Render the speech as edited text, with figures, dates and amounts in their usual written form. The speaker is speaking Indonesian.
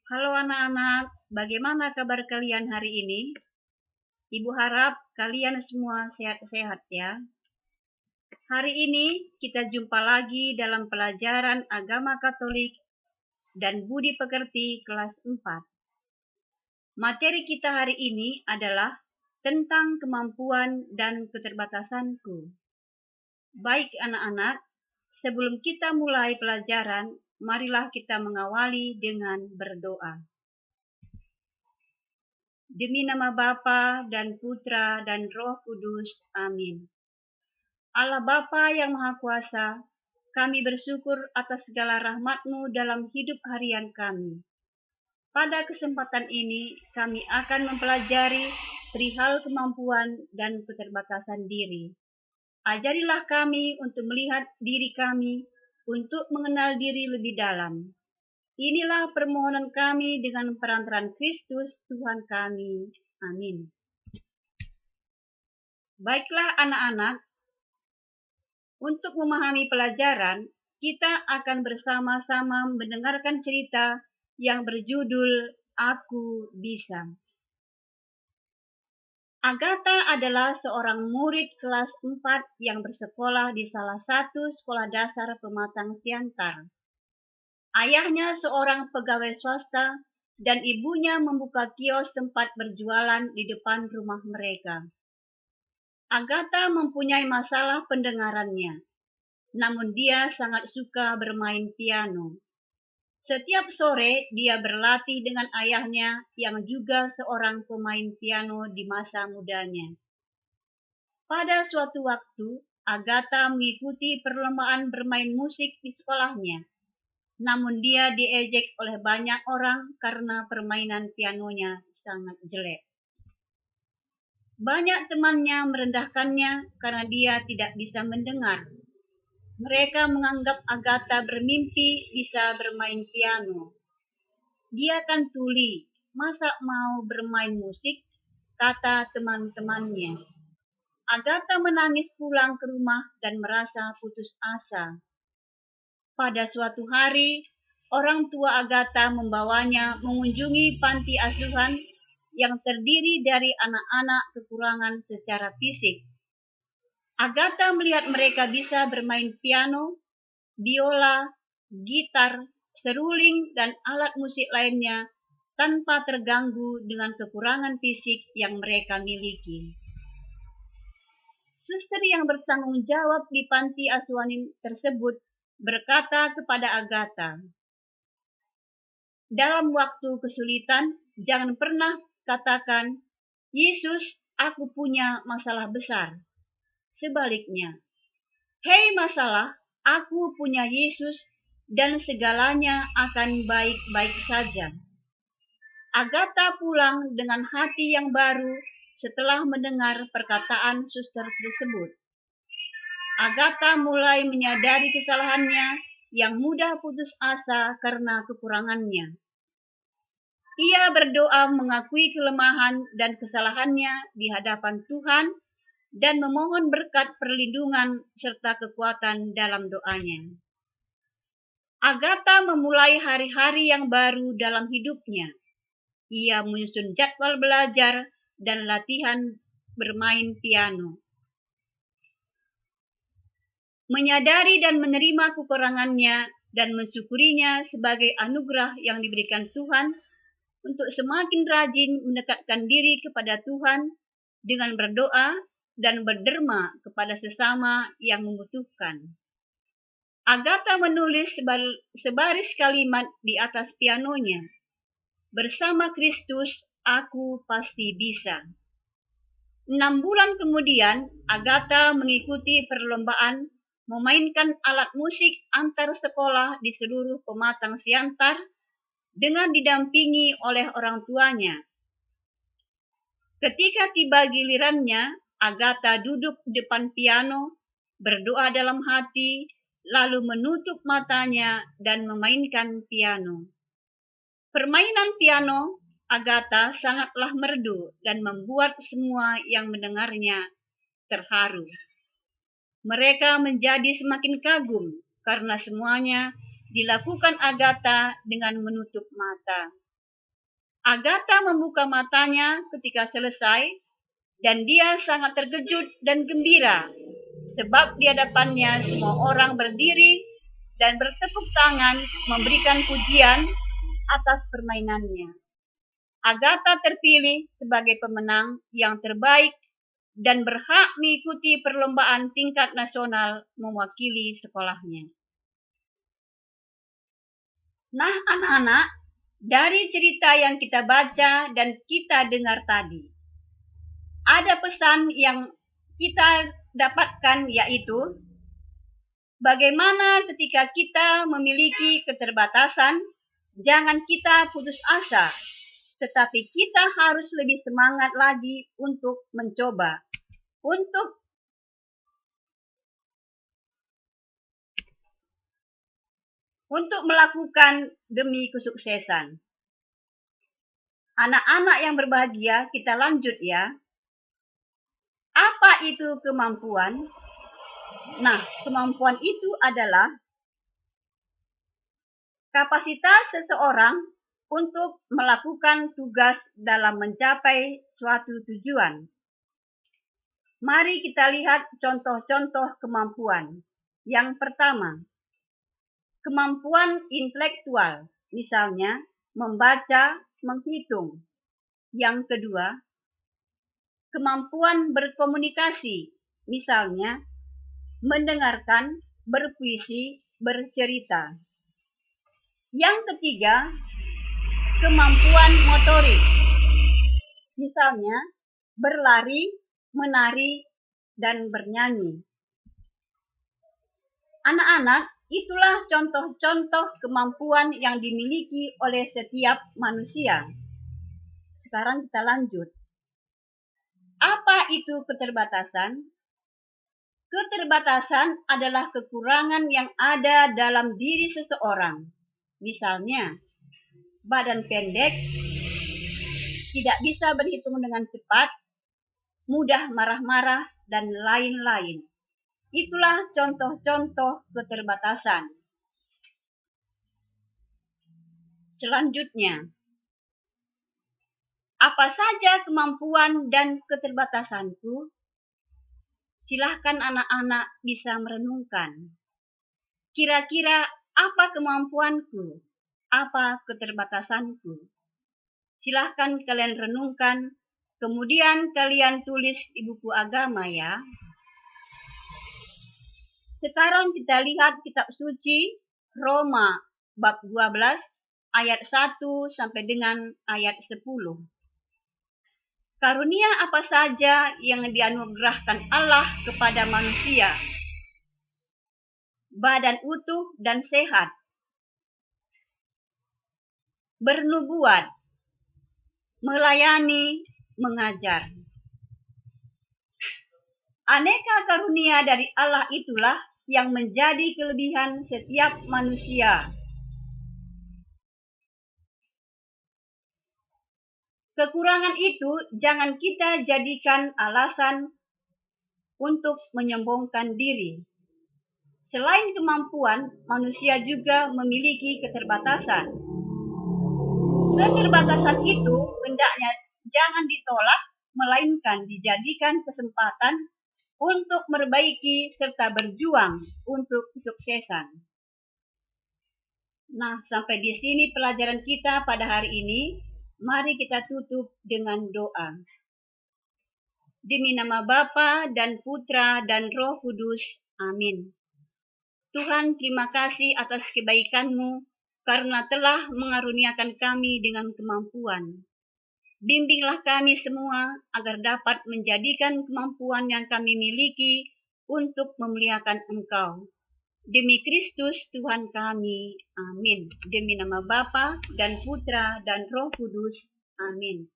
Halo anak-anak, bagaimana kabar kalian hari ini? Ibu harap kalian semua sehat-sehat ya. Hari ini kita jumpa lagi dalam pelajaran agama Katolik dan budi pekerti kelas 4. Materi kita hari ini adalah tentang kemampuan dan keterbatasanku. Baik anak-anak, sebelum kita mulai pelajaran, marilah kita mengawali dengan berdoa. Demi nama Bapa dan Putra dan Roh Kudus. Amin. Allah Bapa yang Maha Kuasa, kami bersyukur atas segala rahmat-Mu dalam hidup harian kami. Pada kesempatan ini, kami akan mempelajari perihal kemampuan dan keterbatasan diri. Ajarilah kami untuk melihat diri kami, untuk mengenal diri lebih dalam. Inilah permohonan kami dengan perantaraan Kristus Tuhan kami. Amin. Baiklah anak-anak, untuk memahami pelajaran, kita akan bersama-sama mendengarkan cerita yang berjudul Aku Bisa. Agatha adalah seorang murid kelas 4 yang bersekolah di salah satu sekolah dasar pematang siantar. Ayahnya seorang pegawai swasta dan ibunya membuka kios tempat berjualan di depan rumah mereka. Agatha mempunyai masalah pendengarannya, namun dia sangat suka bermain piano. Setiap sore dia berlatih dengan ayahnya yang juga seorang pemain piano di masa mudanya. Pada suatu waktu, Agatha mengikuti perlombaan bermain musik di sekolahnya. Namun dia diejek oleh banyak orang karena permainan pianonya sangat jelek. Banyak temannya merendahkannya karena dia tidak bisa mendengar. Mereka menganggap Agatha bermimpi bisa bermain piano. Dia kan tuli, masa mau bermain musik, kata teman-temannya. Agatha menangis pulang ke rumah dan merasa putus asa. Pada suatu hari, orang tua Agatha membawanya mengunjungi panti asuhan yang terdiri dari anak-anak kekurangan secara fisik. Agatha melihat mereka bisa bermain piano, biola, gitar, seruling, dan alat musik lainnya tanpa terganggu dengan kekurangan fisik yang mereka miliki. Suster yang bertanggung jawab di panti asuhan tersebut berkata kepada Agatha, dalam waktu kesulitan, jangan pernah katakan, Yesus, aku punya masalah besar. Sebaliknya, hei masalah, aku punya Yesus dan segalanya akan baik-baik saja. Agatha pulang dengan hati yang baru setelah mendengar perkataan suster tersebut. Agatha mulai menyadari kesalahannya yang mudah putus asa karena kekurangannya. Ia berdoa mengakui kelemahan dan kesalahannya di hadapan Tuhan dan memohon berkat perlindungan serta kekuatan dalam doanya. Agatha memulai hari-hari yang baru dalam hidupnya. Ia menyusun jadwal belajar dan latihan bermain piano. Menyadari dan menerima kekurangannya dan mensyukurinya sebagai anugerah yang diberikan Tuhan untuk semakin rajin mendekatkan diri kepada Tuhan dengan berdoa dan berderma kepada sesama yang membutuhkan. Agatha menulis sebaris kalimat di atas pianonya. Bersama Kristus, aku pasti bisa. 6 bulan kemudian, Agatha mengikuti perlombaan memainkan alat musik antar sekolah di seluruh pematang siantar dengan didampingi oleh orang tuanya. Ketika tiba gilirannya, Agatha duduk di depan piano, berdoa dalam hati, lalu menutup matanya dan memainkan piano. Permainan piano Agatha sangatlah merdu dan membuat semua yang mendengarnya terharu. Mereka menjadi semakin kagum karena semuanya dilakukan Agatha dengan menutup mata. Agatha membuka matanya ketika selesai, dan dia sangat terkejut dan gembira, sebab di hadapannya semua orang berdiri dan bertepuk tangan memberikan pujian atas permainannya. Agatha terpilih sebagai pemenang yang terbaik dan berhak mengikuti perlombaan tingkat nasional mewakili sekolahnya. Nah, anak-anak, dari cerita yang kita baca dan kita dengar tadi, ada pesan yang kita dapatkan, yaitu bagaimana ketika kita memiliki keterbatasan, jangan kita putus asa, tetapi kita harus lebih semangat lagi untuk mencoba, untuk melakukan demi kesuksesan. Anak-anak yang berbahagia, kita lanjut ya. Apa itu kemampuan? Nah, kemampuan itu adalah kapasitas seseorang untuk melakukan tugas dalam mencapai suatu tujuan. Mari kita lihat contoh-contoh kemampuan. Yang pertama, kemampuan intelektual, misalnya membaca, menghitung. Yang kedua, kemampuan berkomunikasi, misalnya mendengarkan, berpuisi, bercerita. Yang ketiga, kemampuan motorik, misalnya berlari, menari, dan bernyanyi. Anak-anak, itulah contoh-contoh kemampuan yang dimiliki oleh setiap manusia. Sekarang kita lanjut. Apa itu keterbatasan? Keterbatasan adalah kekurangan yang ada dalam diri seseorang. Misalnya, badan pendek, tidak bisa berhitung dengan cepat, mudah marah-marah, dan lain-lain. Itulah contoh-contoh keterbatasan. Selanjutnya, apa saja kemampuan dan keterbatasanku? Silahkan anak-anak bisa merenungkan. Kira-kira apa kemampuanku? Apa keterbatasanku? Silahkan kalian renungkan, kemudian kalian tulis di buku agama ya. Sekarang kita lihat kitab suci Roma bab 12 ayat 1 sampai dengan ayat 10. Karunia apa saja yang dianugerahkan Allah kepada manusia? Badan utuh dan sehat, bernubuat, melayani, mengajar. Aneka karunia dari Allah itulah yang menjadi kelebihan setiap manusia. Kekurangan itu jangan kita jadikan alasan untuk menyombongkan diri. Selain kemampuan, manusia juga memiliki keterbatasan. Keterbatasan itu hendaknya jangan ditolak, melainkan dijadikan kesempatan untuk memperbaiki serta berjuang untuk kesuksesan. Nah, sampai di sini pelajaran kita pada hari ini. Mari kita tutup dengan doa. Demi nama Bapa dan Putra dan Roh Kudus. Amin. Tuhan, terima kasih atas kebaikan-Mu karena telah mengaruniakan kami dengan kemampuan. Bimbinglah kami semua agar dapat menjadikan kemampuan yang kami miliki untuk memuliakan Engkau. Demi Kristus Tuhan kami. Amin. Demi nama Bapa dan Putra dan Roh Kudus. Amin.